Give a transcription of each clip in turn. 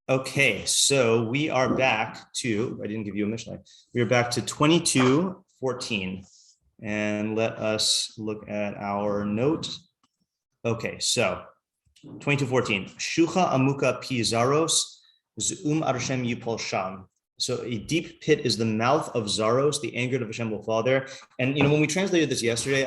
Okay, so we are back to, I didn't give you a Mishlei. We are back to 22:14. And let us look at our note. Okay, so 22:14. Shucha amuka pizaros zoom arshem yipol sham. So a deep pit is the mouth of Zaros, the anger of Hashem will fall there. And when we translated this yesterday,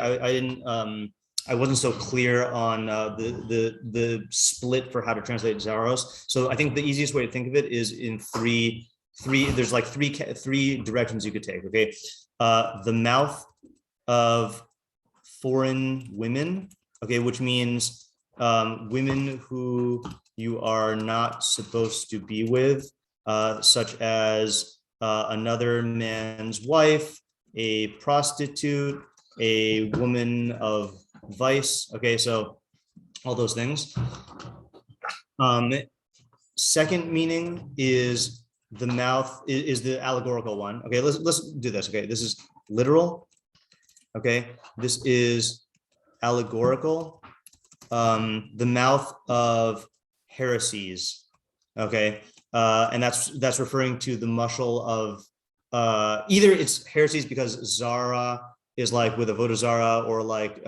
I wasn't so clear on the split for how to translate Zaros. So I think the easiest way to think of it is in three. There's like three directions you could take. Okay, the mouth of foreign women. Okay, which means women who you are not supposed to be with. Such as another man's wife, a prostitute, a woman of vice. Okay, so all those things. Second meaning is the mouth is the allegorical one. Okay, let's do this. Okay, this is literal. Okay, this is allegorical. The mouth of heresies. Okay. And that's referring to the mushal of either it's heresies because Zara is like with Avodah Zara or like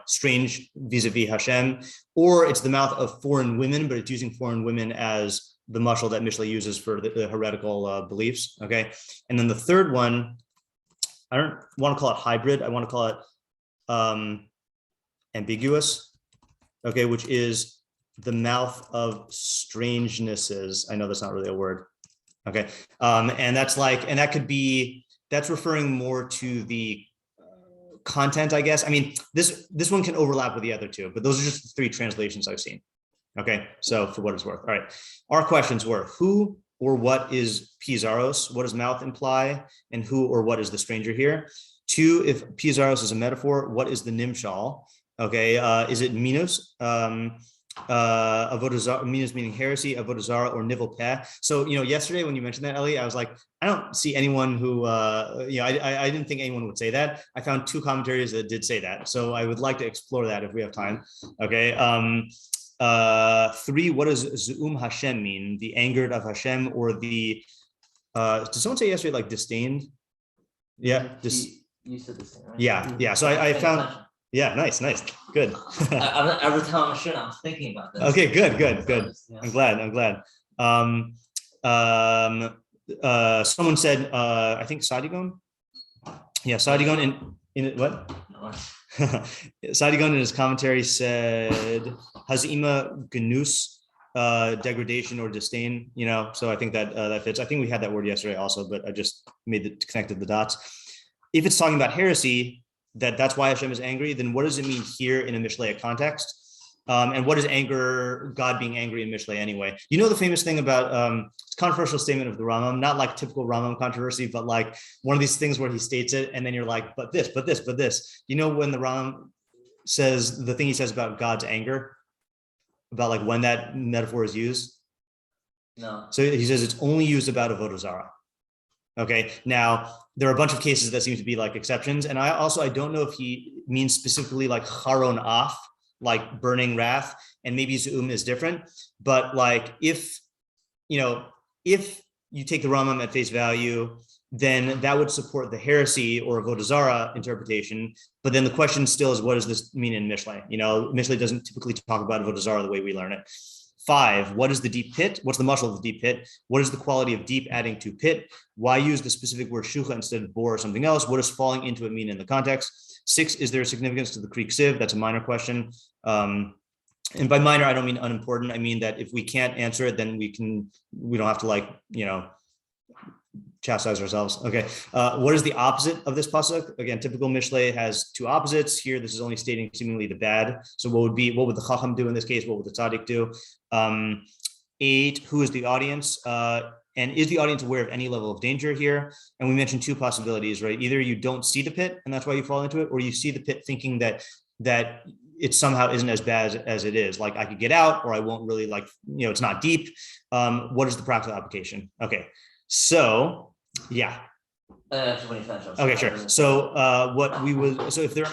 strange vis-a-vis Hashem, or it's the mouth of foreign women, but it's using foreign women as the mushal that Mishlei uses for the heretical beliefs. Okay, and then the third one, I don't want to call it hybrid. I want to call it ambiguous. Okay, which is the mouth of strangenesses. I know that's not really a word. Okay. And that's referring more to the content, I guess. I mean, this one can overlap with the other two, but those are just the three translations I've seen. Okay. So for what it's worth. All right. Our questions were who or what is Pizaros? What does mouth imply? And who or what is the stranger here? 2, if Pizaros is a metaphor, what is the nimshal? Okay. Is it minus? Avodah Zara, minus meaning heresy, Avodah Zara, or nivel peh. So yesterday when you mentioned that, Ellie, I was like, I don't see anyone who I didn't think anyone would say that. I found 2 commentaries that did say that, so I would like to explore that if we have time. Okay. 3, what does zoom Hashem mean? The angered of Hashem, or the did someone say yesterday like disdained? Yeah, you said disdain, right? Yeah. So I found. Yeah, nice, good. Every time I'm sure I'm thinking about this. Okay, good. Yeah. I'm glad. Someone said, I think Sadigon. Yeah, Sadigon in what? Sadigon in his commentary said Hazima Gnus, degradation or disdain. So I think that fits. I think we had that word yesterday also, but I just connected the dots. If it's talking about heresy, that's why Hashem is angry, then what does it mean here in a Mishlei context? And what is God being angry in Mishlei anyway? The famous thing about controversial statement of the Rambam, not like typical Rambam controversy, but like one of these things where he states it and then you're like, but this. When the Rambam says the thing he says about God's anger, about like when that metaphor is used? No. So he says it's only used about Avodah Zara. Okay, now there are a bunch of cases that seem to be like exceptions. And I don't know if he means specifically like charon af, like burning wrath, and maybe zoom is different. But like if you take the Rambam at face value, then that would support the heresy or Avodah Zara interpretation. But then the question still is, what does this mean in Mishlei? Mishlei doesn't typically talk about Avodah Zara the way we learn it. 5, what is the deep pit? What's the mushal of the deep pit? What is the quality of deep adding to pit? Why use the specific word shucha instead of bor or something else? What does falling into it mean in the context? 6, is there a significance to the Greek sieve? That's a minor question. And by minor, I don't mean unimportant. I mean that if we can't answer it, then we don't have to chastise ourselves. Okay. What is the opposite of this pasuk? Again, typical Mishlei has 2 opposites. Here, this is only stating seemingly the bad. So what would the Chacham do in this case? What would the Tzaddik do? 8, who is the audience? And is the audience aware of any level of danger here? And we mentioned 2 possibilities, right? Either you don't see the pit and that's why you fall into it, or you see the pit thinking that it somehow isn't as bad as it is. Like I could get out, or I won't really it's not deep. What is the practical application? Okay. So yeah. Okay, sure. So if there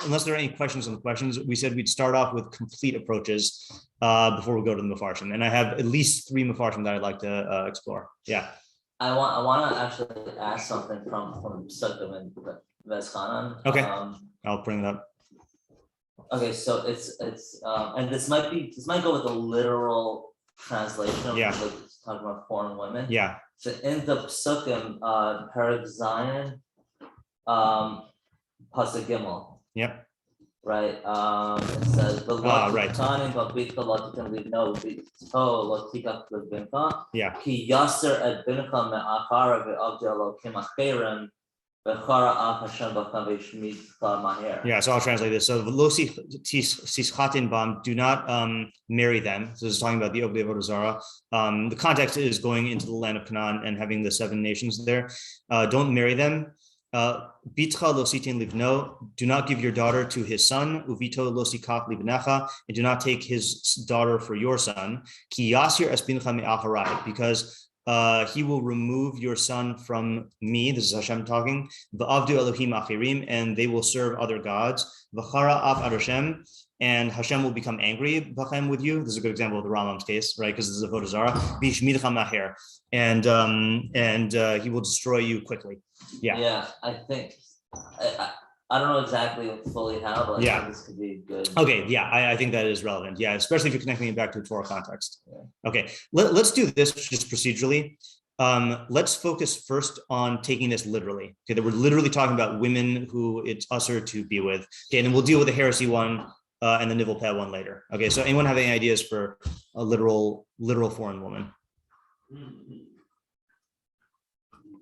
unless there are any questions on the questions, we said we'd start off with complete approaches before we go to the Mefarshim. And I have at least 3 Mefarshim that I'd like to explore. Yeah. I want to actually ask something from Sukkim and Veschanan. Okay. I'll bring it up. Okay, so it's and this might go with the literal translation of Yeah. like talking about foreign women. Yeah. So in the Psukim, Perek Zion, pasuk Gimel, Yep. right? It says the right. Yeah. Ki yaser et bincha me'achara ve'avdi Elokim acherim v'chara af Hashem b'cham v'shmid maher. Yeah, so I'll translate this. So lo sischatin bam, do not marry them. So this is talking about the Obdi Avodah Zarah. The context is going into the land of Canaan and having the 7 nations there. Don't marry them. Bitcha lo sitin livno, do not give your daughter to his son. Uvito lo sikach livnecha, and do not take his daughter for your son. Ki yasir es bincha me'acharai, because he will remove your son from me. This is Hashem talking. V'avdu Elohim achirim, and they will serve other gods. V'chara af ad Hashem, and Hashem will become angry with you. This is a good example of the Rambam's case, right? Because this is a Avodah Zarah. V'yishmidcha maher, and he will destroy you quickly. Yeah. Yeah, I think I don't know exactly fully how, but I think this could be good. Okay, yeah, I think that is relevant. Yeah, especially if you're connecting it back to the Torah context. Yeah. Okay, let's do this just procedurally. Let's focus first on taking this literally. Okay, that we're literally talking about women who it's usher to be with. Okay, and then we'll deal with the heresy one and the nivel pad one later. Okay, so anyone have any ideas for a literal foreign woman?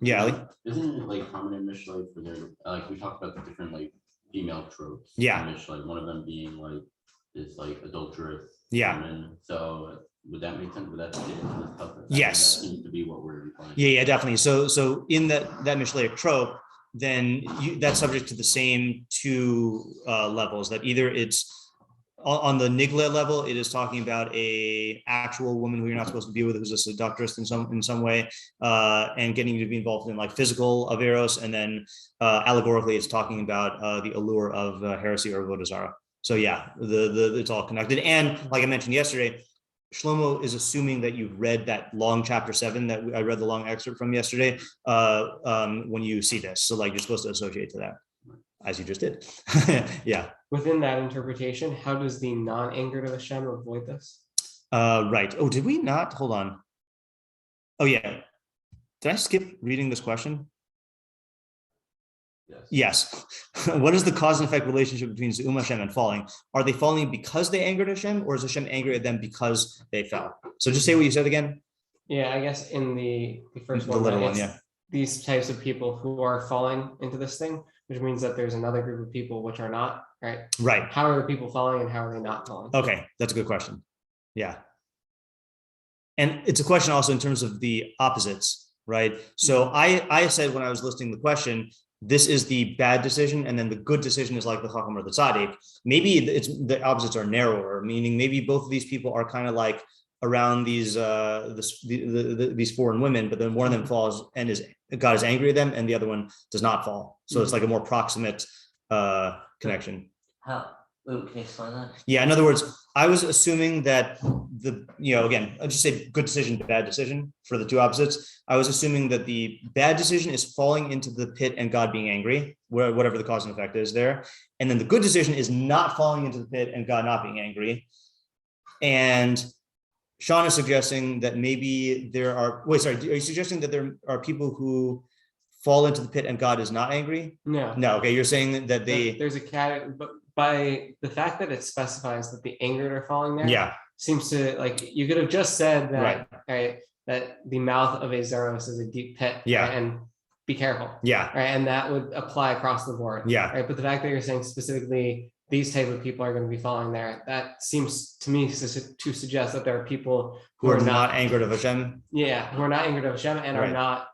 Yeah, Ali? Isn't it like common in Mishlei for their like we talked about the different like female tropes? Yeah. In Mishlei, one of them being like this like adulterous. Yeah. Woman. So would that make sense? Would that fit into this topic? Yes. That seems to be what we're implying. Yeah, definitely. So in that Mishlei trope, then that's subject to the same 2 levels. That either it's on the Nigla level, it is talking about a actual woman who you're not supposed to be with, who's a seductress in some way, and getting you to be involved in like physical averos, and then allegorically, it's talking about the allure of heresy or avodah zarah. So yeah, it's all connected. And like I mentioned yesterday, Shlomo is assuming that you've read that long chapter 7 that I read the long excerpt from yesterday when you see this. So like you're supposed to associate to that, as you just did. Yeah. Within that interpretation, how does the non-angered of Hashem avoid this? Right. Oh, did we not? Hold on. Oh, yeah. Did I skip reading this question? Yes. What is the cause and effect relationship between Ze'um Hashem and falling? Are they falling because they angered Hashem, or is Hashem angry at them because they fell? So just say what you said again. Yeah, I guess in the first The one, little one, yeah. These types of people who are falling into this thing, which means that there's another group of people which are not, right? Right. How are the people falling and how are they not falling? Okay, that's a good question. Yeah. And it's a question also in terms of the opposites, right? So I said when I was listing the question, this is the bad decision, and then the good decision is like the Chacham or the Tzaddik. Maybe it's the opposites are narrower, meaning maybe both of these people are kind of like around these these foreign women, but then one of them falls and God is angry at them, and the other one does not fall. So it's like a more proximate connection. How? Ooh, can you explain that? Yeah, in other words, I was assuming that again, I'll just say good decision, bad decision for the 2 opposites. I was assuming that the bad decision is falling into the pit and God being angry, whatever the cause and effect is there. And then the good decision is not falling into the pit and God not being angry. And Sean is suggesting that maybe are you suggesting that there are people who fall into the pit and God is not angry? No. No, okay, you're saying that there's a category, but by the fact that it specifies that the angered are falling there, yeah, seems to, like, you could have just said that, right, that the mouth of a Zeros is a deep pit, yeah, right, and be careful, yeah, right, and that would apply across the board, yeah, right. But the fact that you're saying specifically these type of people are going to be falling there, that seems to me to suggest that there are people who are not angered of Hashem, who are not angered of Hashem and are not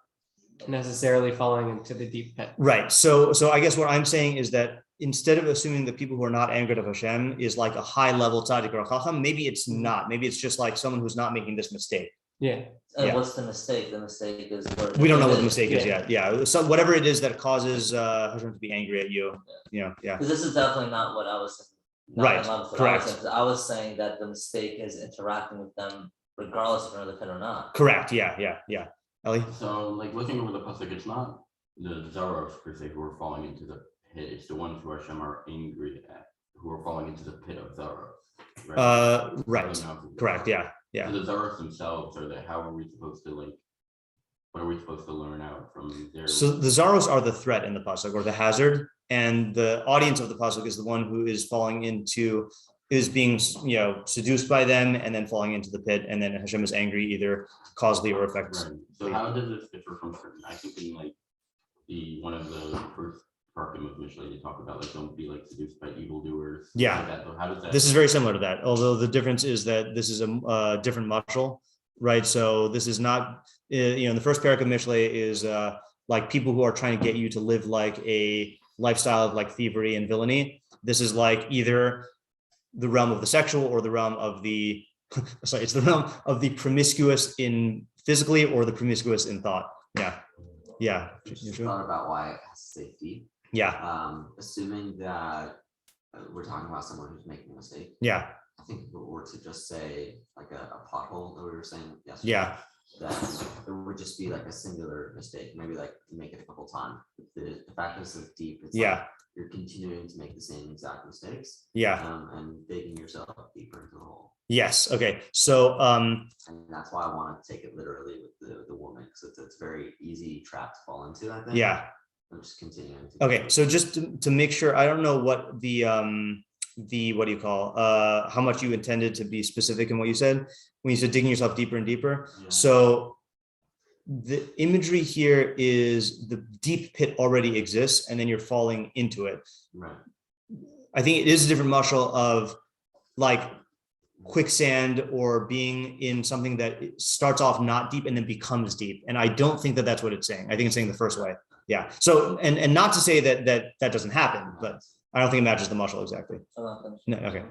necessarily falling into the deep pit. Right. So I guess what I'm saying is that instead of assuming that people who are not angered of Hashem is like a high level tzaddik or a chacham, maybe it's not. Maybe it's just like someone who's not making this mistake. Yeah. And Yeah. what's the mistake? The mistake is where We don't know what the it- mistake is yet. Yeah. So whatever it is that causes Hashem to be angry at you. Yeah. Because this is definitely not what I was saying. Right, In line with what correct. I was saying, 'cause I was saying that the mistake is interacting with them regardless if they're in the pit or not. Correct. Yeah. Ellie? So like looking over the pasuk, it's not the Zaros per se who are falling into the pit. It's the ones who Hashem are angry at, who are falling into the pit of Zaros. Right. Correct. Yeah. So the Zaros themselves are how are we supposed to what are we supposed to learn out from their? So the Zaros are the threat in the pasuk or the hazard, and the audience of the pasuk is the one who is is being seduced by them and then falling into the pit, and then Hashem is angry either causally or effectively. Right. So how does this differ from certain? I think in one of the first parskim of Mishlei, they talk about don't be seduced by evildoers. Yeah. Like that. So how does that? This is very similar to that, although the difference is that this is a different mashal, right? So this is not, in the first parak of Mishlei is like people who are trying to get you to live like a lifestyle of thievery and villainy. This is either the realm of the sexual or the realm of the, sorry, it's the realm of the promiscuous in physically or the promiscuous in thought. Yeah. Just thought about why it has to say deep. Yeah. Assuming that we're talking about someone who's making a mistake. Yeah. I think if it were to just say a pothole that we were saying yesterday. Yeah. That it would just be a singular mistake, maybe make it a couple times. The fact that it's so deep, it's you're continuing to make the same exact mistakes. Yeah. And digging yourself deeper into the hole. Yes. Okay. So and that's why I want to take it literally with the woman, because it's a very easy trap to fall into, I think. Yeah. I'm just continuing. Okay. So just to make sure, I don't know what the what do you call how much you intended to be specific in what you said when you said digging yourself deeper and deeper. Yeah. So the imagery here is the deep pit already exists and then you're falling into it. Right. I think it is a different mashal of quicksand or being in something that starts off not deep and then becomes deep. And I don't think that that's what it's saying. I think it's saying the first way. Yeah. So, and not to say that doesn't happen, but I don't think it matches the mashal exactly. No, okay.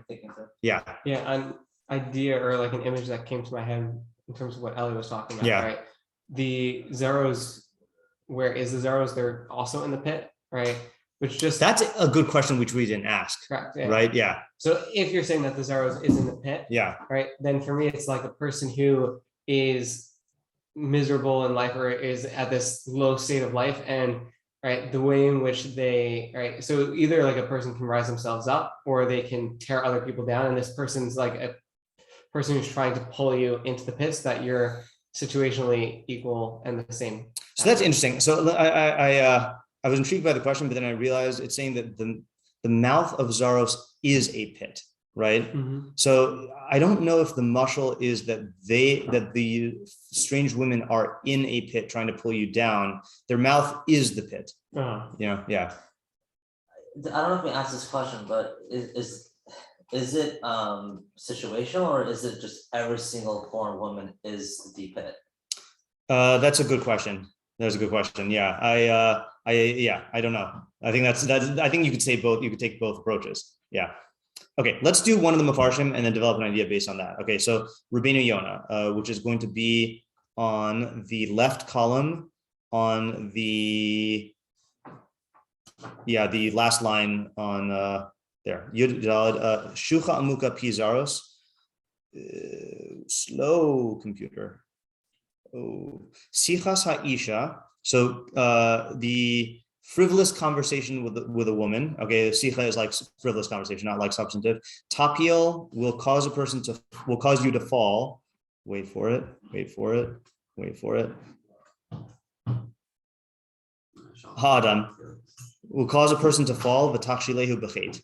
Yeah. Yeah. An idea or an image that came to my head in terms of what Ellie was talking about, right? The Zeros, where is the Zeros? They're also in the pit, right? Which that's a good question, which we didn't ask. Correct. Yeah. Right. Yeah. So if you're saying that the Zeros is in the pit, right, then for me it's like a person who is miserable in life or is at this low state of life, and right, the way in which they, right, so either a person can rise themselves up or they can tear other people down, and this person's a person who's trying to pull you into the pits that you're situationally equal and the same. So that's interesting. So I was intrigued by the question, but then I realized it's saying that the mouth of Zaros is a pit, right? Mm-hmm. So I don't know if the mashal is that the strange women are in a pit trying to pull you down. Their mouth is the pit. Uh-huh. Yeah. I don't know if we asked this question, but is it situational, or is it just every single foreign woman is the deep pit? That's a good question. That's a good question. Yeah. I don't know. I think I think you could say both. You could take both approaches. Yeah. Okay. Let's do one of the mafarshim and then develop an idea based on that. Okay. So Rabbeinu Yonah, which is going to be on the left column on the last line on there. Yud Daled Shucha Amuka Pizaros. Slow computer. Oh, Sichas Ha'isha. So the frivolous conversation with a woman. Okay, Sicha is frivolous conversation, not substantive. Tapiel will cause you to fall. Wait for it. Ha'adam will cause a person to fall, v'tachshilehu b'chet,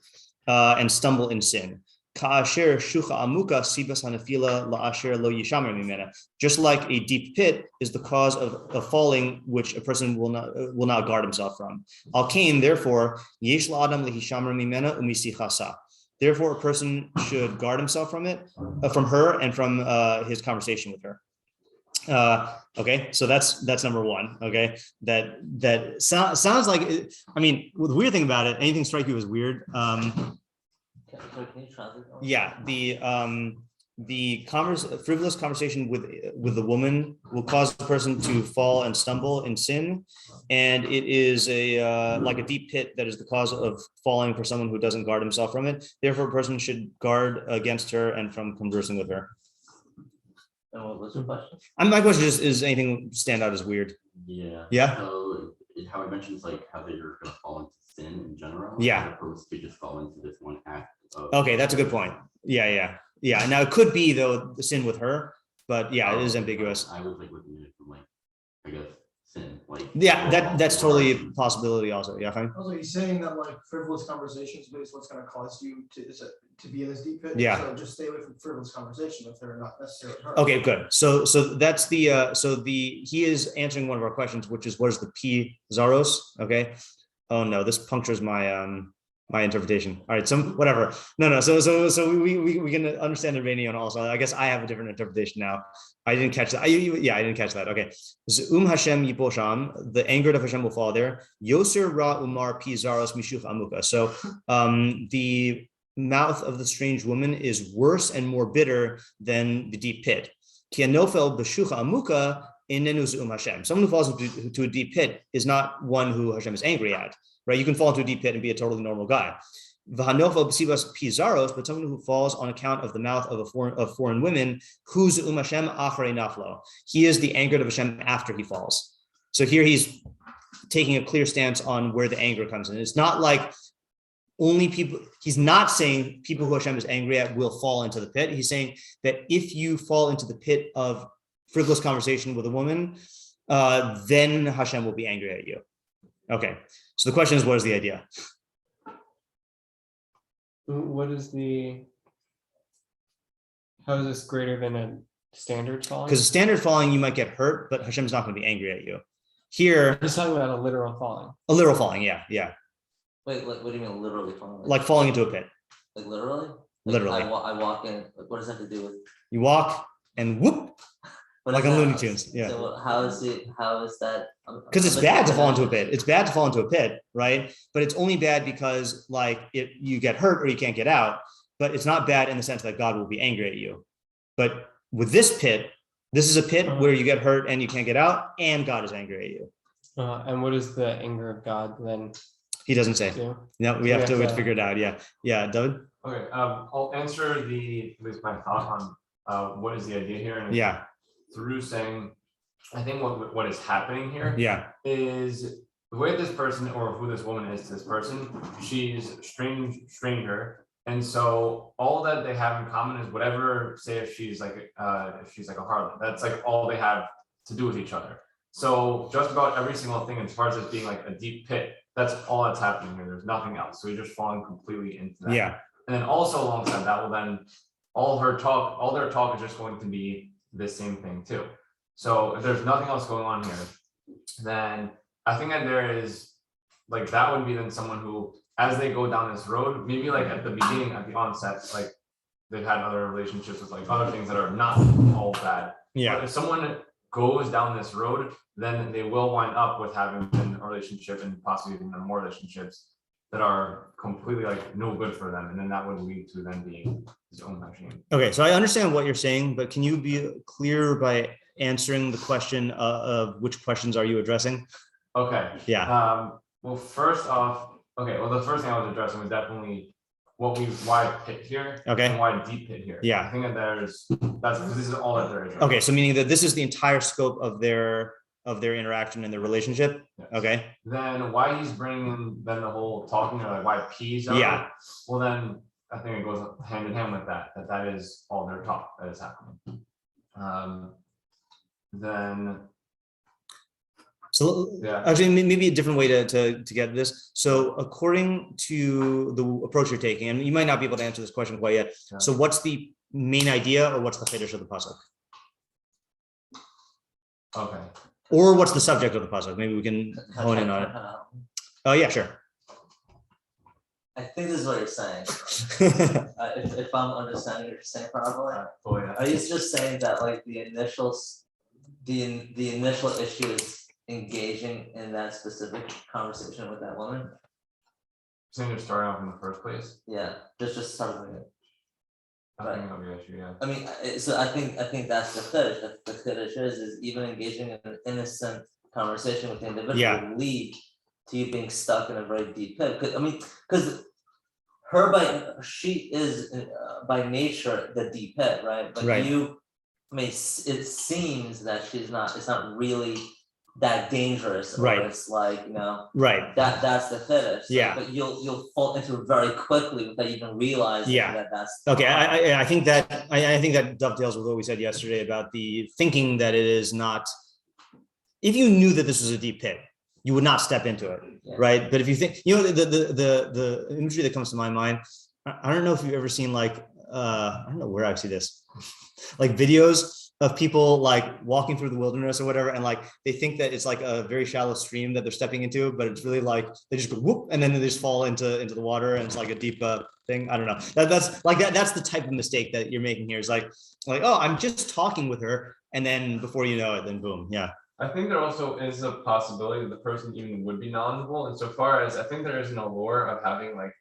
and stumble in sin. Ka'asher shucha amuka sibas hanafila la'asher lo yishamer mimena. Just like a deep pit is the cause of a falling, which a person will not guard himself from. Al kain, therefore, yesh la'adam lehishamer mimena umisichasa. Therefore, a person should guard himself from it, from her, and from his conversation with her. Okay, so that's number one. Okay, that sounds like. I mean, the weird thing about it, anything strike you as weird? Can you translate that? Yeah, frivolous conversation with the woman will cause the person to fall and stumble in sin, and it is like a deep pit that is the cause of falling for someone who doesn't guard himself from it. Therefore, a person should guard against her and from conversing with her. And what was your question? My question is anything stand out as weird? Yeah. So how it mentions like how that you're going to fall into sin in general. Yeah. As opposed to just fall into this one act. Okay, that's a good point. Yeah. Now it could be though the sin with her, but yeah, it is ambiguous. I was like looking at it from like, I guess, sin. Like that's totally a possibility also. Yeah, fine. Also, he's saying that like frivolous conversations is what's going to cause you to be in this deep pit. Yeah. So just stay away from frivolous conversation if they're not necessarily her. Okay, good. So that's he is answering one of our questions, which is what is the P Zaros? Okay. Oh no, this punctures my interpretation. All right, whatever. No. So we can understand the Rabbeinu Yonah also. I guess I have a different interpretation now. I didn't catch that. I didn't catch that. Okay. Hashem yipol sham, the anger of Hashem will fall there. Yoser ra umar pi zaros mishuch amuka. So the mouth of the strange woman is worse and more bitter than the deep pit. Ki anofel b'shucha amuka inenu ze'um Hashem. Someone who falls into a deep pit is not one who Hashem is angry at. Right, you can fall into a deep pit and be a totally normal guy. But someone who falls on account of the mouth of foreign women, who's Hashem acharei naflo. He is the anger of Hashem after he falls. So here he's taking a clear stance on where the anger comes in. It's not like only people. He's not saying people who Hashem is angry at will fall into the pit. He's saying that if you fall into the pit of frivolous conversation with a woman, then Hashem will be angry at you. Okay. So the question is, what is the idea? How is this greater than a standard falling? Because a standard falling, you might get hurt, but Hashem's not going to be angry at you. Here, I'm just talking about a literal falling. A literal falling, yeah. Wait, what do you mean literally falling? Like falling into a pit. Like literally? Like Literally. I walk in. What does that have to do with? You walk and whoop, like on Looney Tunes. Yeah. So how is that? Because it's bad to fall into a pit. It's bad to fall into a pit, right? But it's only bad because like you get hurt or you can't get out. But it's not bad in the sense that God will be angry at you. But with this pit, this is a pit where you get hurt and you can't get out, and God is angry at you. And what is the anger of God then? He doesn't say. No, we have to figure it out. Yeah, David. Okay, I'll answer at least my thought on what is the idea here. And through saying, I think what is happening here is the way this person or who this woman is to this person, she's stranger. And so all that they have in common is whatever, say if she's like a harlot, that's like all they have to do with each other. So just about every single thing as far as it being like a deep pit, that's all that's happening here. There's nothing else. So you're just falling completely into that. Yeah. And then also alongside that, well then all their talk is just going to be this same thing too. So if there's nothing else going on here, then I think that there is like, that would be then someone who, as they go down this road, maybe like at the beginning, at the onset, like they've had other relationships with like other things that are not all bad. Yeah. But if someone goes down this road, then they will wind up with having a relationship and possibly even more relationships that are completely like no good for them. And then that would lead to them being his own machine. Okay, so I understand what you're saying, but can you be clear by answering the question of which questions are you addressing? Okay. Yeah. Well, first off, the first thing I was addressing was definitely why pit here, and why deep pit here. Yeah. I think that that's because this is all that there is. Right? Okay, so meaning that this is the entire scope of their interaction and their relationship. Yes. Okay. Then why he's bringing in then the whole talking, or like why P's are. Yeah. Well, then I think it goes hand in hand with that is all their talk that is happening. Then. So actually, maybe a different way to get this. So according to the approach you're taking, and you might not be able to answer this question quite yet. Yeah. So what's the main idea, or what's the chiddush of the pasuk? Okay. Or what's the subject of the pasuk? Maybe we can hone in on it. Oh yeah, sure. I think this is what you're saying. If I'm understanding what you're saying properly, are you just saying that like the initial issue is engaging in that specific conversation with that woman? Saying you're starting off in the first place? Yeah, just starting it. I think that'll be an issue, yeah. I mean, so I think that's the chiddush. The chiddush is even engaging in an innocent conversation with the individual will lead to you being stuck in a very deep pit. Because she is by nature the deep pit, right? But it seems that she's not. It's not really that dangerous, or it's like, that's the chiddush. But you'll fall into it very quickly without even realizing that's okay. I think that dovetails with what we said yesterday about the thinking that it is not. If you knew that this was a deep pit, you would not step into it, right? But if you think, the imagery that comes to my mind, I don't know if you've ever seen I don't know where I see this, like videos of people like walking through the wilderness or whatever, and like they think that it's like a very shallow stream that they're stepping into, but it's really like they just go whoop, and then they just fall into the water, and it's like a deep thing. I don't know. That's the type of mistake that you're making here. Is like oh, I'm just talking with her, and then before you know it, then boom, I think there also is a possibility that the person even would be knowledgeable, insofar as I think there is an allure of having like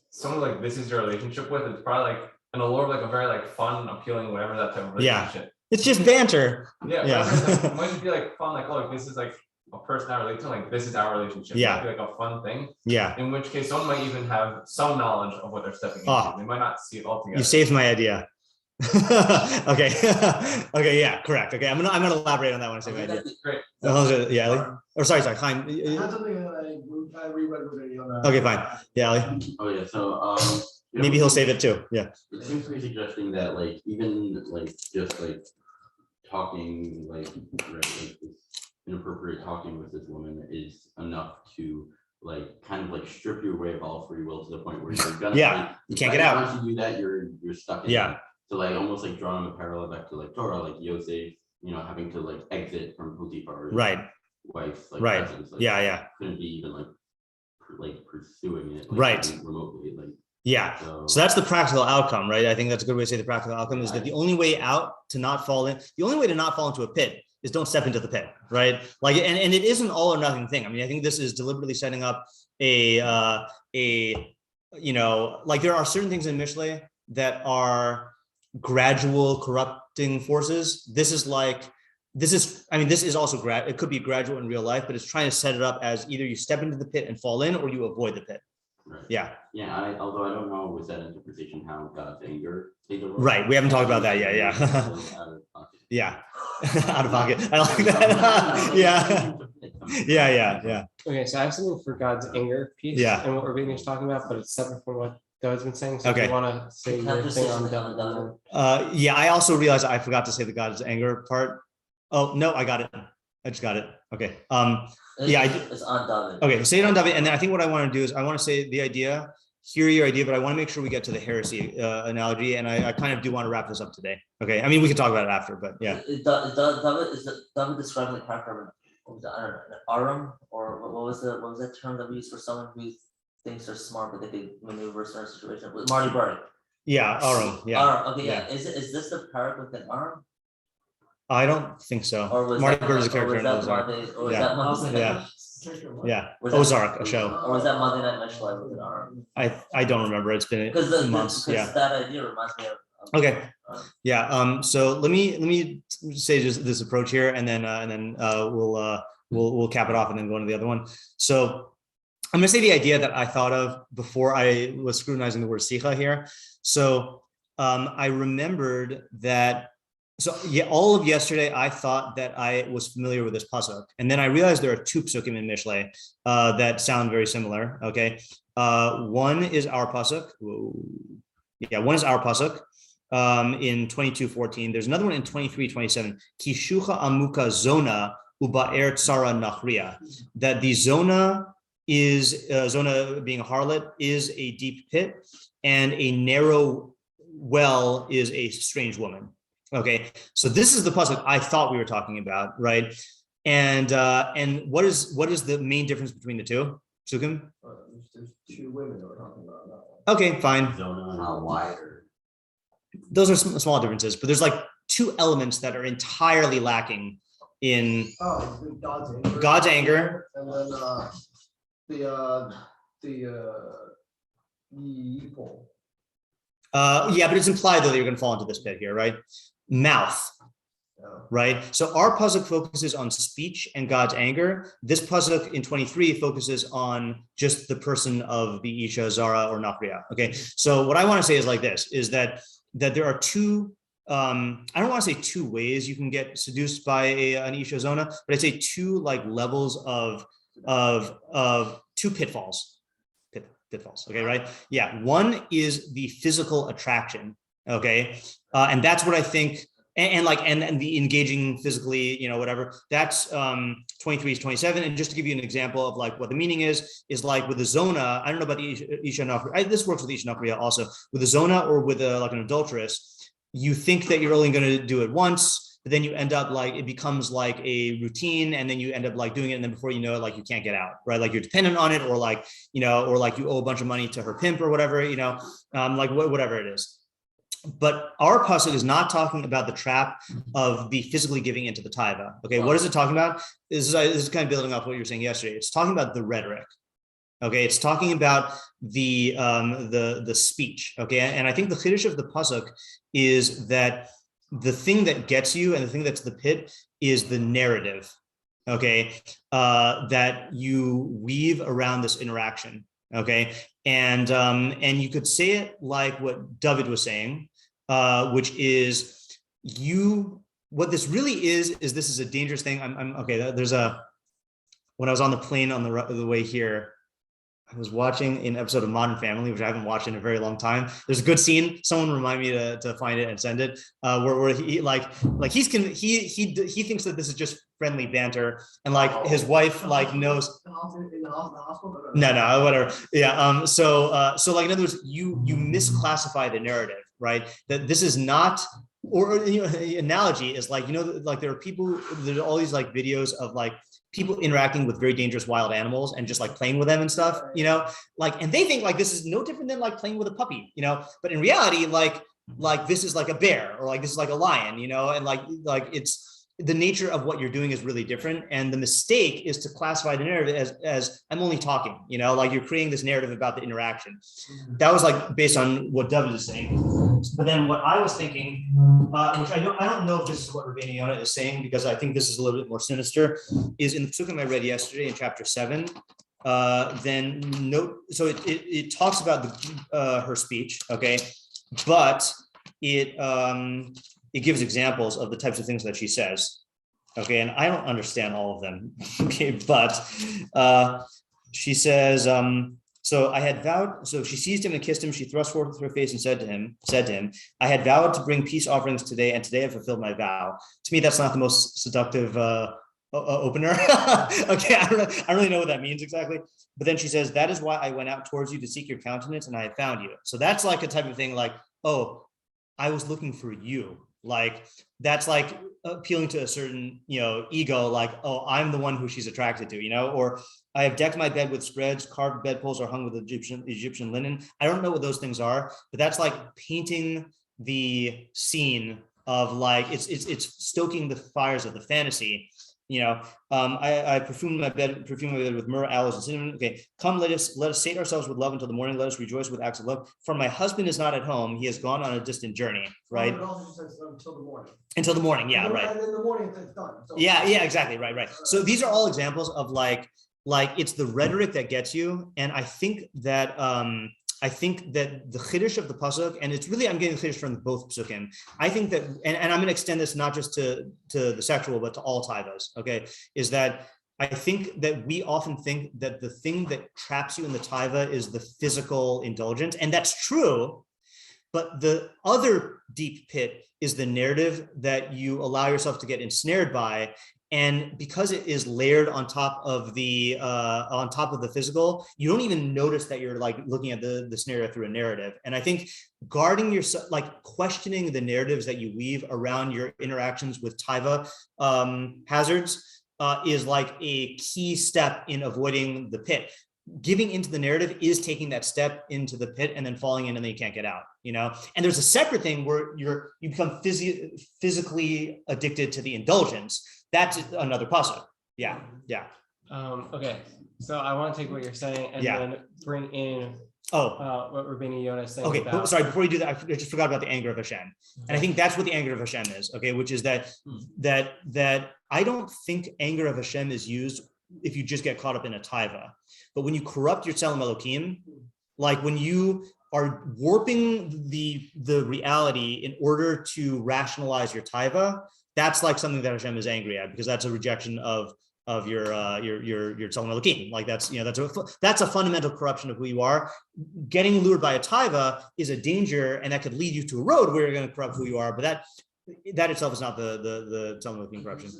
someone like this is your relationship with. It's probably like an allure of like a very like fun, appealing, whatever that type of relationship. It's just banter. It might just be like fun, like oh, like, this is like a person I relate to, like this is our relationship. It might be like a fun thing. In which case, someone might even have some knowledge of what they're stepping into. They might not see it all together. You saved my idea. Okay. Okay. Yeah. Correct. Okay. I'm gonna elaborate on that one. Idea. Great. Yeah. Ali? Or sorry. Chaim. That's something that I reread with Yona. Okay. Fine. Yeah. Ali? Oh yeah. So maybe he'll save it too. Yeah. It seems to be suggesting that like even like just like talking like this inappropriate talking with this woman is enough to like kind of like strip you away of all free will to the point where you're gonna you can't get out. Once you do that, you're stuck in it. So like almost like drawing a parallel back to like Torah, like Yosef, having to like exit from Potiphar's wife's like presence. Like, couldn't be even like pursuing it remotely. Like So that's the practical outcome, right? I think that's a good way to say the practical outcome is that the only way out to not fall into a pit is don't step into the pit, right? Like, and it isn't all or nothing thing. I mean, I think this is deliberately setting up like there are certain things in Mishlei that are gradual corrupting forces. This is also it could be gradual in real life, but it's trying to set it up as either you step into the pit and fall in, or you avoid the pit. Although I don't know with that interpretation how God's anger played a role. We haven't talked about that yet. Out of pocket. I like that. Okay, so I have something for God's anger piece and what Revina is talking about, but it's separate from what David's been saying. So if you want to say your thing on David. I also realized I forgot to say the God's anger part. Oh no, I got it. I just got it. Okay. It's on David. Okay, say it on David, and then I think what I want to do is I want to say the idea, hear your idea, but I want to make sure we get to the heresy analogy, and I kind of do want to wrap this up today. Okay, I mean we can talk about it after, but yeah. David describing the character of Aram, or what was that term that we use for someone who thinks they're smart but they could maneuver a certain situation? With Marty Bird. Aram. Aram. Okay, Is this the parrot with an arm? I don't think so. Marty Bird is a character in Ozark. Ozark, a show. Or was that Monday Night Mishlei with an arm? I don't remember. It's been months. Because that idea reminds me of. Okay. So let me say just this approach here, and then we'll cap it off and then go into the other one. So I'm going to say the idea that I thought of before I was scrutinizing the word sicha here. So I remembered that. So all of yesterday, I thought that I was familiar with this pasuk, and then I realized there are two pasukim in Mishlei that sound very similar. Okay, one is our pasuk. One is our pasuk in 22:14. There's another one in 23:27. Kishucha amuka zona uba'er tsara nachria. That the zona is zona being a harlot is a deep pit, and a narrow well is a strange woman. Okay, so this is the pasuk I thought we were talking about, right? And what is the main difference between the two? Sukim? There's two women we're talking about. Okay, fine. Wider. Those are small differences, but there's like two elements that are entirely lacking in God's anger. And then the yipol. Yeah, but it's implied though that you're going to fall into this pit here, right? Mouth. Right. So our pasuk focuses on speech and God's anger. This pasuk in 23 focuses on just the person of the Isha, Zara, or Nafriya. Okay. So what I want to say is like this: is that there are two. I don't want to say two ways you can get seduced by an Isha Zona, but I'd say two like levels of two pitfalls. Pitfalls. Okay. Right. Yeah. One is the physical attraction. Okay. And that's what I think. And the engaging physically, whatever, that's 23 to 27. And just to give you an example of like what the meaning is like with the zona, I don't know about the Isha Nafriya, this works with Isha Nafriya also, with a zona or with like an adulteress, you think that you're only going to do it once, but then you end up like, it becomes like a routine, and then you end up like doing it. And then before you know it, like you can't get out, right? Like you're dependent on it, or like, or like you owe a bunch of money to her pimp or whatever, like whatever it is. But our pasuk is not talking about the trap of the physically giving into the taiva. Okay, what is it talking about? This is kind of building off what you were saying yesterday. It's talking about the rhetoric. Okay, it's talking about the speech. Okay, and I think the chiddush of the pasuk is that the thing that gets you and the thing that's the pit is the narrative. Okay, that you weave around this interaction. Okay, and you could say it like what David was saying, which is what this really is this is a dangerous thing. I'm okay. When I was on the plane on the way here, I was watching an episode of Modern Family, which I haven't watched in a very long time. There's a good scene. Someone remind me to find it and send it. Where he he thinks that this is just friendly banter, and like his wife like knows. In the hospital? No, whatever. Yeah. So like in other words, you misclassify the narrative, right? That this is not. Or the analogy is like like there are all these like videos of like people interacting with very dangerous wild animals and just like playing with them and stuff, like, and they think like this is no different than like playing with a puppy, but in reality, like this is like a bear, or like this is like a lion, and like it's the nature of what you're doing is really different. And the mistake is to classify the narrative as I'm only talking, like you're creating this narrative about the interaction. That was like based on what David is saying. But then what I was thinking, which I don't know if this is what Rabbeinu Yonah is saying, because I think this is a little bit more sinister, is in the pasuk I read yesterday in chapter 7. Then note, so it talks about her speech, okay, but it gives examples of the types of things that she says, okay, and I don't understand all of them, okay, but she says, so I had vowed, so she seized him and kissed him, she thrust forth her face and said to him, I had vowed to bring peace offerings today, and today I fulfilled my vow. To me, that's not the most seductive opener. Okay, I don't really know what that means exactly. But then she says, that is why I went out towards you to seek your countenance, and I have found you. So that's like a type of thing like, oh, I was looking for you. Like that's like appealing to a certain ego, like, oh, I'm the one who she's attracted to, or I have decked my bed with spreads, carved bedpoles are hung with Egyptian linen. I don't know what those things are, but that's like painting the scene of like it's stoking the fires of the fantasy. I perfumed my bed with myrrh, aloes, and cinnamon. Okay, come, let us sate ourselves with love until the morning. Let us rejoice with acts of love. For my husband is not at home; he has gone on a distant journey. Right. It also says until the morning. Until the morning, yeah, right. And in the morning, it's done. So yeah, exactly, right. So these are all examples of like it's the rhetoric that gets you, and I think that the chiddush of the pasuk, and it's really, I'm getting the chiddush from both pasukim. I think that, and I'm going to extend this not just to the sexual, but to all taivas, okay, is that I think that we often think that the thing that traps you in the taiva is the physical indulgence, and that's true, but the other deep pit is the narrative that you allow yourself to get ensnared by. And because it is layered on top of the physical, you don't even notice that you're like looking at the scenario through a narrative. And I think guarding yourself, like questioning the narratives that you weave around your interactions with taiva hazards is like a key step in avoiding the pit. Giving into the narrative is taking that step into the pit and then falling in, and then you can't get out, And there's a separate thing where you become physically addicted to the indulgence. That's another pasuk. Yeah. Okay, so I want to take what you're saying and then bring in what Rabbeinu Yonah is saying. Okay, about. sorry. Before you do that, I just forgot about the anger of Hashem, and I think that's what the anger of Hashem is. Okay, which is that I don't think anger of Hashem is used if you just get caught up in a taiva, but when you corrupt your tzelem Elokim, like when you are warping the reality in order to rationalize your taiva, that's like something that Hashem is angry at, because that's a rejection of your tzelem Elokim. Like that's a fundamental corruption of who you are. Getting lured by a taiva is a danger, and that could lead you to a road where you're going to corrupt who you are. But that itself is not the tzelem Elokim corruption.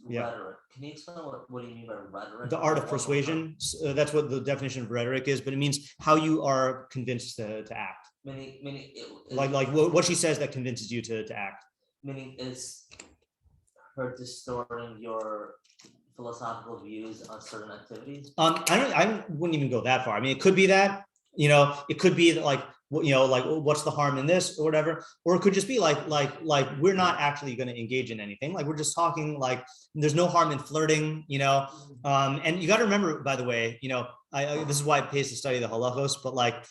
Yeah. Rhetoric. Can you explain what do you mean by rhetoric? The art of persuasion. That's what the definition of rhetoric is, but it means how you are convinced to act. Meaning like what she says that convinces you to act. Meaning is her distorting your philosophical views on certain activities? I wouldn't even go that far. I mean, it could be that, it could be that like what's the harm in this or whatever, or it could just be like we're not actually going to engage in anything. Like we're just talking, like there's no harm in flirting, and you got to remember, by the way, this is why it pays to study the halachos, but like,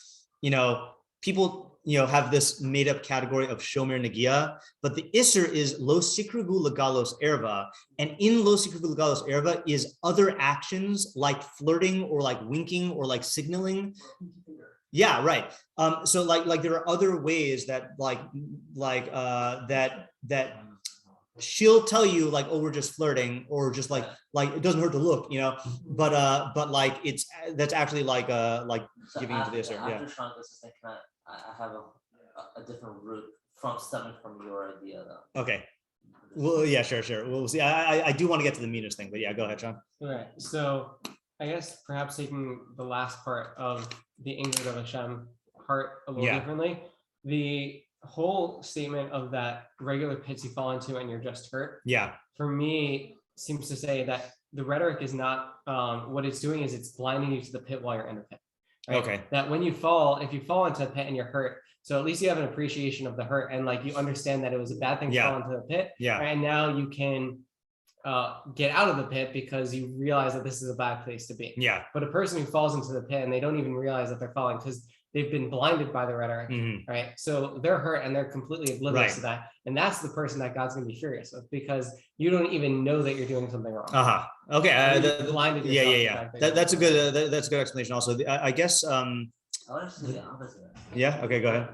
people, have this made up category of shomer negia, but the isser is lo sikruvu legalos erva. And in lo sikruvu legalos erva is other actions like flirting or like winking or like signaling. Yeah, right. So like there are other ways that that she'll tell you like, oh, we're just flirting, or just like it doesn't hurt to look, but like that's actually like so giving into this. Yeah. I have a different route stemming from your idea though. Okay. Well, yeah, sure. We'll see. I do want to get to the meanest thing, but yeah, go ahead, Sean. All right. So I guess perhaps taking the last part of the anger of Hashem part a little differently. The whole statement of that regular pits you fall into and you're just hurt. Yeah. For me, seems to say that the rhetoric is not what it's doing is it's blinding you to the pit while you're in the pit. Right? Okay. That when if you fall into a pit and you're hurt, so at least you have an appreciation of the hurt and like you understand that it was a bad thing to fall into the pit. Yeah. Right? And now you can get out of the pit because you realize that this is a bad place to be. Yeah. But a person who falls into the pit and they don't even realize that they're falling because they've been blinded by the rhetoric, right? So they're hurt and they're completely oblivious to that. And that's the person that God's going to be furious with because you don't even know that you're doing something wrong. Okay. Blinded yourself. That's a good explanation. Also, I guess. I want to say the opposite. Yeah. Okay. Go ahead.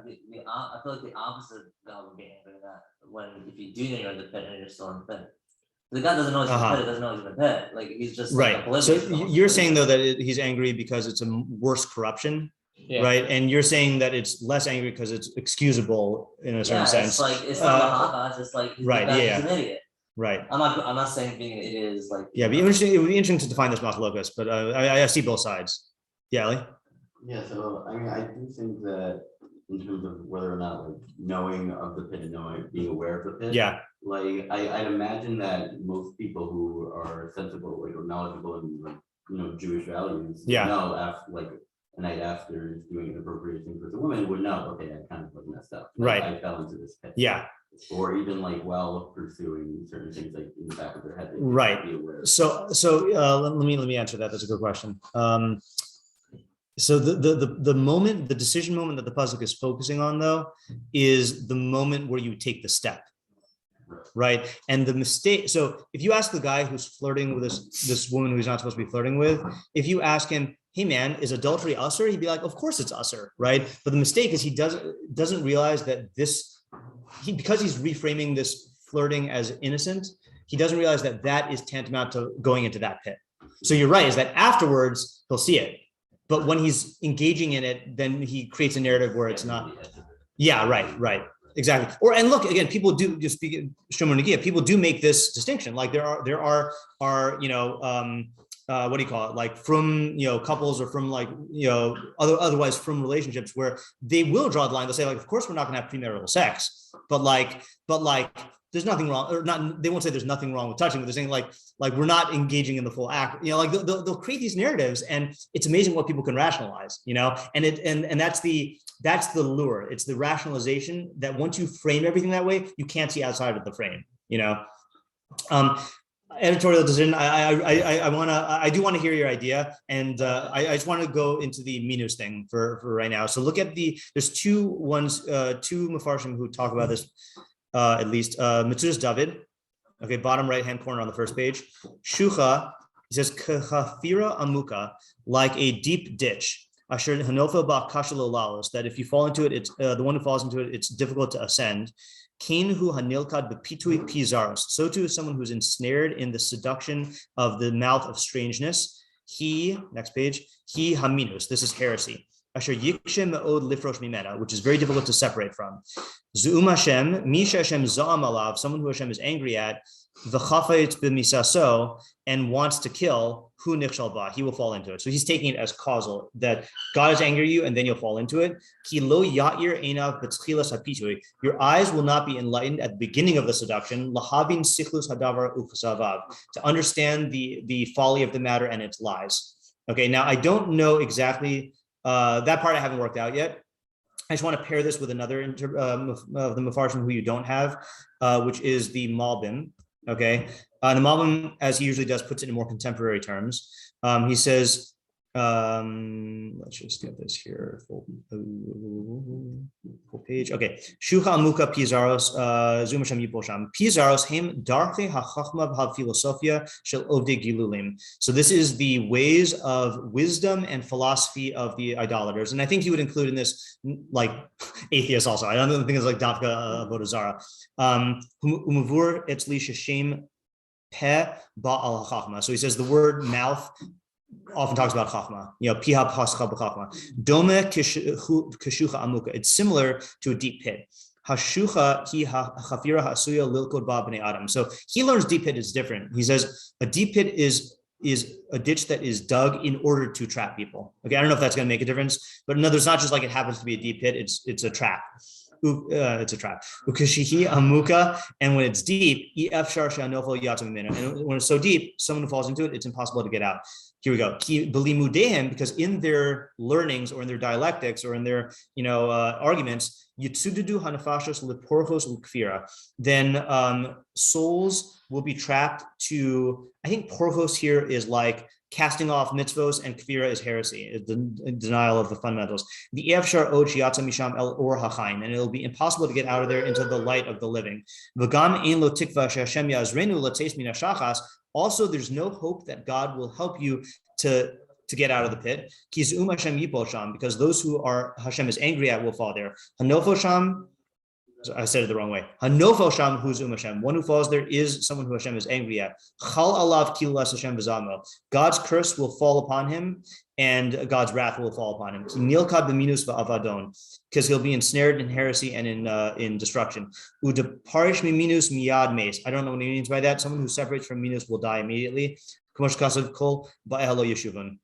I feel like the opposite of God would be angry at that if you do know you're in the pit and you're still in the pit. The guy doesn't know he's in the pit. Doesn't know he's in the pit. Like he's just right. Like, so you're saying though that he's angry because it's a worse corruption. Yeah. Right, and you're saying that it's less angry because it's excusable in a certain sense. It's like it's not it's just like he's right, he's an idiot. Right. I'm not saying being an idiot is like. Yeah, it would be interesting to define this locus, but I see both sides. Yeah, Ali? Yeah, so I mean, I do think that in terms of whether or not like knowing of the pit and being aware of the pit. Yeah. Like I'd imagine that most people who are sensible, like or knowledgeable in like Jewish values, know after like. A night after doing an appropriate thing for the woman would know, okay, I kind of was messed up. Like, right. I fell into this pit. Yeah. Or even like while pursuing certain things like in the back of their head. Right. So let me answer that. That's a good question. So the moment, the decision moment that the pasuk is focusing on though, is the moment where you take the step. Right. And the mistake. So if you ask the guy who's flirting with this woman who he's not supposed to be flirting with, if you ask him, hey man, is adultery usher? He'd be like, of course it's usher, right? But the mistake is he doesn't realize that because he's reframing this flirting as innocent, he doesn't realize that is tantamount to going into that pit. So you're right, is that afterwards he'll see it. But when he's engaging in it, then he creates a narrative where it's not. Yeah, right. Exactly. And look, again, people do just speak shomer negia. People do make this distinction. Like there are what do you call it? Like from couples or from like otherwise from relationships where they will draw the line. They'll say like, of course we're not going to have premarital sex, but like there's nothing wrong, or not. They won't say there's nothing wrong with touching, but they're saying like we're not engaging in the full act. Like they'll create these narratives, and it's amazing what people can rationalize. And that's the lure. It's the rationalization that once you frame everything that way, you can't see outside of the frame. editorial decision. I do want to hear your idea, and I just want to go into the minus thing for right now. So look at there's two Mefarshim who talk about this, at least Metzudas David, okay, bottom right hand corner on the first page. Shucha, he says Kachafira amuka, like a deep ditch. Asher hanofel ba kashalo lalos, that if you fall into it, it's the one who falls into it, it's difficult to ascend. Kainhu hanilkad bepitui pizaros. So too is someone who's ensnared in the seduction of the mouth of strangeness. He, next page, he haminus. This is heresy. Asher yikshem me'od lifrosh mimena, which is very difficult to separate from. Zu'um Hashem, misha Hashem za'am alav, someone who Hashem is angry at, v'chafayit b'misaso, and wants to kill, hu nichshal ba, he will fall into it. So he's taking it as causal, that God is angry at you and then you'll fall into it. Ki lo ya'ir einav b'tchilas hapitui, your eyes will not be enlightened at the beginning of the seduction, lahavin sichlus hadavar ukasavav, to understand the folly of the matter and its lies. Okay, now I don't know exactly, that part I haven't worked out yet. I just want to pair this with another of the Mefarshim who you don't have, which is the Malbim. Okay, the Malbim, as he usually does, puts it in more contemporary terms. He says, let's just get this here, full page. Okay, Shucha amuka pizaros zumasham yiposham pizaros hem darche hachachma b'hafilosofia shel ovdei gilulim. So this is the ways of wisdom and philosophy of the idolaters, and I think he would include in this like atheists also. I don't think it's like dafka avodah zara. Umavur etzli sheshem pe ba'al hachachma. So he says the word mouth often talks about chachma, piha pascha b'chachma. Dome kashucha amuka. It's similar to a deep pit. Hashucha hi hachafira hasuya lilkod ba b'nei adam. So he learns deep pit is different. He says a deep pit is a ditch that is dug in order to trap people. Okay, I don't know if that's going to make a difference, but no, there's not just like it happens to be a deep pit. It's a trap. It's a trap. Ukashihi amuka, and when it's deep, and when it's so deep, someone who falls into it, it's impossible to get out. Here we go. Because in their learnings or in their dialectics or in their arguments, then souls will be trapped to, I think porchos here is like casting off mitzvos, and kfira is heresy, is the denial of the fundamentals. The efshar od shiatza misham el or hachaim, and it'll be impossible to get out of there into the light of the living. V'gam ein lo tikva she'Hashem yazrenu l'tzeis min hashachas. Also, there's no hope that God will help you to get out of the pit. Ki zu'um Hashem yipol sham, because those who are Hashem is angry at will fall there. Hanofo sham. I said it the wrong way. Hanofo sham hu zu'um Hashem. One who falls there is someone who Hashem is angry at. Chal alav kilas Hashem v'zamo. God's curse will fall upon him, and God's wrath will fall upon him. Nilkad b'minus v'avadon, because he'll be ensnared in heresy and in destruction. Udeparish minus miyad meis. I don't know what he means by that. Someone who separates from minus will die immediately. Kamosh kasav kol ba'ehalo yeshuvon.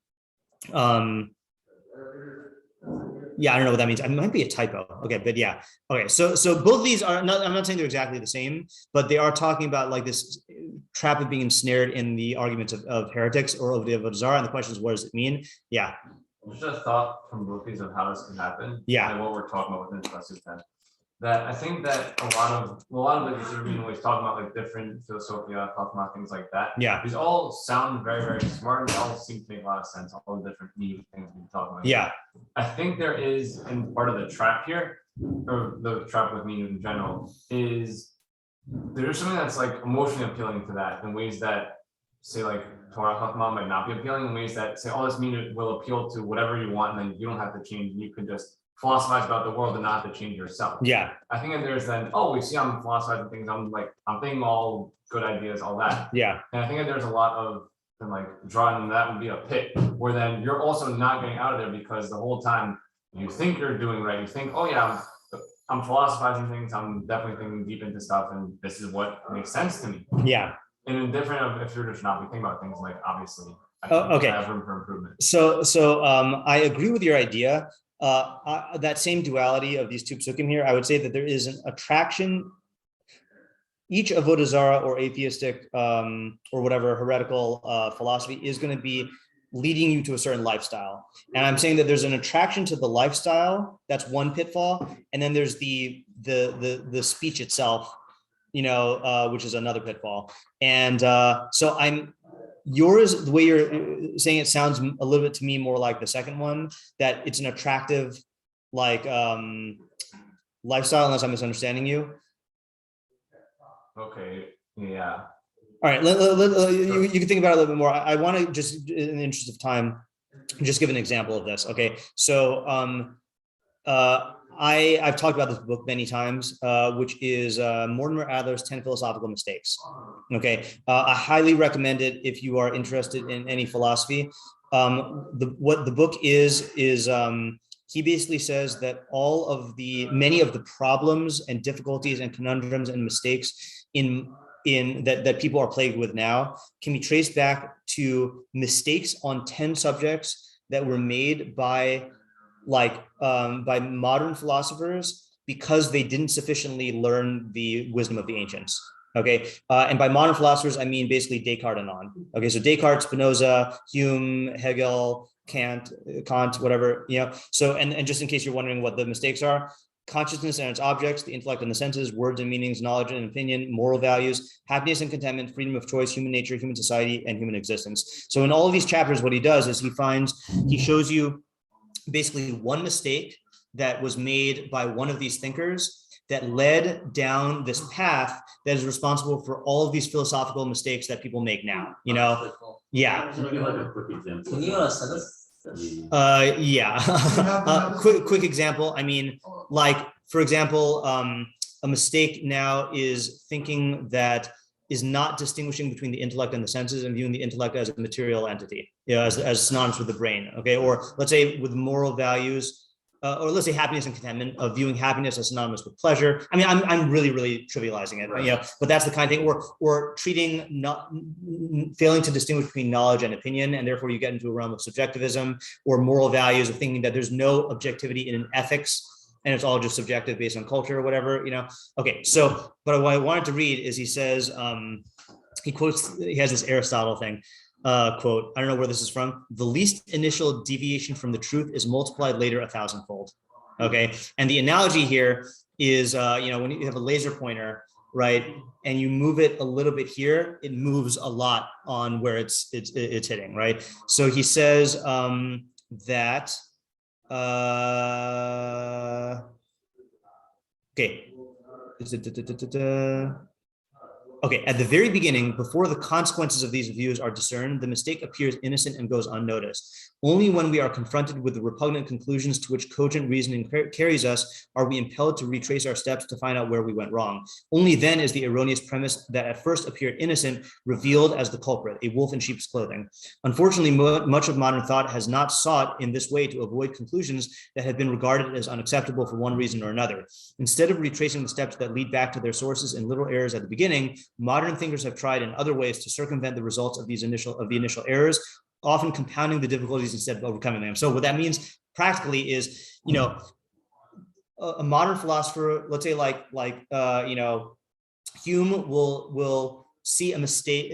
Yeah, I don't know what that means. It might be a typo. Okay, but yeah. Okay, so both of these are not, I'm not saying they're exactly the same, but they are talking about like this trap of being ensnared in the arguments of heretics or of the avodah zarah, and the question is, what does it mean? Yeah. Just a thought from both these of how this can happen. Yeah. And what we're talking about within pasuk 10. That I think that a lot of like Rhetoric always talking about like different philosophia, chachma, things like that. Yeah. These all sound very, very smart, and they all seem to make a lot of sense, all the different neat things we're talking about. Yeah. I think there is, in part of the trap here, or the trap with me in general, is there's something that's like emotionally appealing to that in ways that say like Torah chachma might not be appealing, in ways that say, oh, this mean will appeal to whatever you want, and then you don't have to change, and you can just philosophize about the world and not have to change yourself. Yeah. I think that there's then, oh, we see I'm philosophizing things, I'm thinking all good ideas, all that. Yeah. And I think that there's a lot of then like drawing that would be a pit where then you're also not getting out of there, because the whole time you think you're doing right, you think, oh yeah, I'm philosophizing things, I'm definitely thinking deep into stuff, and this is what makes sense to me. Yeah. And in different of if you're just not thinking about things, like obviously okay. I have room for improvement. So I agree with your idea. That same duality of these two psukim here, I would say that there is an attraction. Each avodah zarah or atheistic or whatever heretical philosophy is going to be leading you to a certain lifestyle. And I'm saying that there's an attraction to the lifestyle. That's one pitfall. And then there's the speech itself which is another pitfall. And so yours, the way you're saying it sounds a little bit to me more like the second one, that it's an attractive lifestyle, unless I'm misunderstanding you. Okay, yeah. All right, you can think about it a little bit more. I want to just, in the interest of time, just give an example of this. Okay, so I've talked about this book many times, which is Mortimer Adler's 10 Philosophical Mistakes. Okay, I highly recommend it if you are interested in any philosophy. What the book is he basically says that many of the problems and difficulties and conundrums and mistakes that people are plagued with now can be traced back to mistakes on 10 subjects that were made by modern philosophers because they didn't sufficiently learn the wisdom of the ancients. Okay, and by modern philosophers, I mean basically Descartes and on. Okay, so Descartes, Spinoza, Hume, Hegel, Kant, whatever, So, and just in case you're wondering what the mistakes are: consciousness and its objects, the intellect and the senses, words and meanings, knowledge and opinion, moral values, happiness and contentment, freedom of choice, human nature, human society, and human existence. So in all of these chapters, what he does is he shows you basically one mistake that was made by one of these thinkers that led down this path that is responsible for all of these philosophical mistakes that people make now, Yeah. Can you give like a quick example? Can you send us? Yeah. Quick example. I mean, for example, a mistake now is thinking that is not distinguishing between the intellect and the senses and viewing the intellect as a material entity, as synonymous with the brain. Okay, or let's say with moral values, or let's say happiness and contentment, of viewing happiness as synonymous with pleasure. I mean, I'm really trivializing it, right. But that's the kind of thing, or failing to distinguish between knowledge and opinion, and therefore you get into a realm of subjectivism, or moral values of thinking that there's no objectivity in ethics, and it's all just subjective based on culture or whatever, Okay, so, but what I wanted to read is he says, he has this Aristotle thing, quote, I don't know where this is from: the least initial deviation from the truth is multiplied later 1,000-fold. Okay, and the analogy here is, when you have a laser pointer, right, and you move it a little bit here, it moves a lot on where it's hitting, right? So he says that. Okay. Okay, at the very beginning, before the consequences of these views are discerned, the mistake appears innocent and goes unnoticed. Only when we are confronted with the repugnant conclusions to which cogent reasoning carries us are we impelled to retrace our steps to find out where we went wrong. Only then is the erroneous premise that at first appeared innocent revealed as the culprit, a wolf in sheep's clothing. Unfortunately, much of modern thought has not sought in this way to avoid conclusions that have been regarded as unacceptable for one reason or another. Instead of retracing the steps that lead back to their sources and little errors at the beginning, modern thinkers have tried in other ways to circumvent the results of the initial errors, often compounding the difficulties instead of overcoming them. So what that means practically is, a modern philosopher, let's say Hume will see a mistake,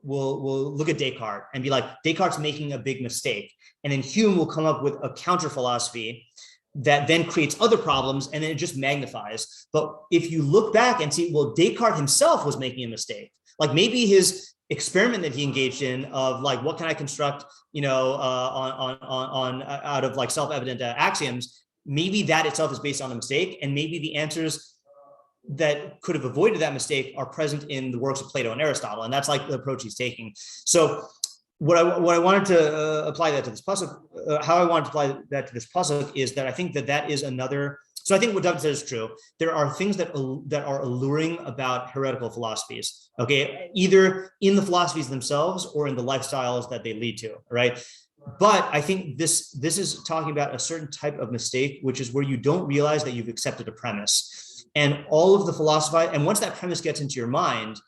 will look at Descartes and be like, Descartes making a big mistake. And then Hume will come up with a counter philosophy that then creates other problems, and then it just magnifies. But if you look back and see, well, Descartes himself was making a mistake. Like maybe his experiment that he engaged in of what can I construct, out of self-evident axioms, maybe that itself is based on a mistake, and maybe the answers that could have avoided that mistake are present in the works of Plato and Aristotle, and that's the approach he's taking. So what I wanted to apply that to this pasuk, how I wanted to apply that to this pasuk is that I think that is another. So I think what David says is true. There are things that are alluring about heretical philosophies, okay, either in the philosophies themselves or in the lifestyles that they lead to, right? But I think this is talking about a certain type of mistake, which is where you don't realize that you've accepted a premise, and all of the philosophy. And once that premise gets into your mind,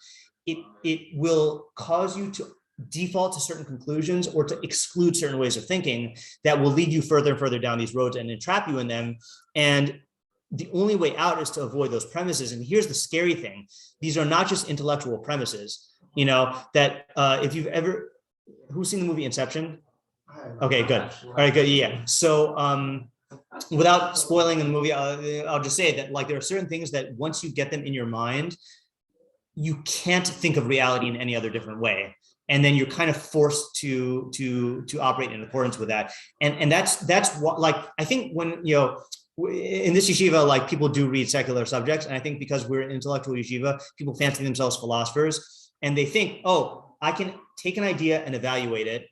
it will cause you to default to certain conclusions or to exclude certain ways of thinking that will lead you further and further down these roads and entrap you in them. And the only way out is to avoid those premises. And here's the scary thing: these are not just intellectual premises, that if you've ever, who's seen the movie Inception? Okay, good. All right, good. Yeah. So without spoiling the movie, I'll just say that there are certain things that once you get them in your mind, you can't think of reality in any other different way. And then you're kind of forced to operate in accordance with that. And that's what, like, I think when, you know, in this yeshiva, like, people do read secular subjects. And I think because we're an intellectual yeshiva, people fancy themselves philosophers, and they think, oh, I can take an idea and evaluate it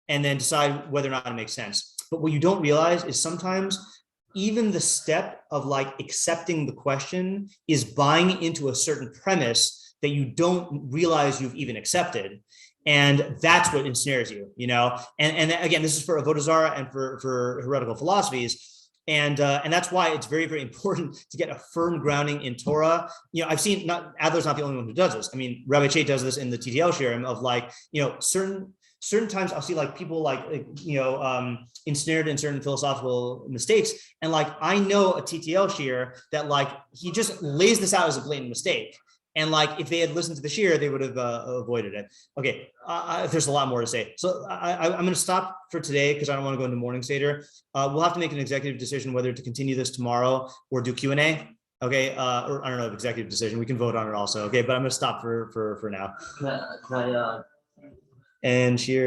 and then decide whether or not it makes sense. But what you don't realize is sometimes even the step of like accepting the question is buying into a certain premise that you don't realize you've even accepted. And that's what ensnares you, you know? And again, this is for Avodah Zarah and for heretical philosophies. And that's why it's very, very important to get a firm grounding in Torah. You know, I've seen, Adler's not the only one who does this. I mean, Rabbi Che does this in the TTL shiurim of like, you know, certain times I'll see like people ensnared in certain philosophical mistakes. And like, I know a TTL shiur that like, he just lays this out as a blatant mistake. And like, if they had listened to the shiur, they would have avoided it. Okay, there's a lot more to say. So I'm going to stop for today because I don't want to go into morning seder. We'll have to make an executive decision whether to continue this tomorrow or do Q&A. Okay, or I don't know, executive decision. We can vote on it also. Okay, but I'm going to stop for now. And shiur.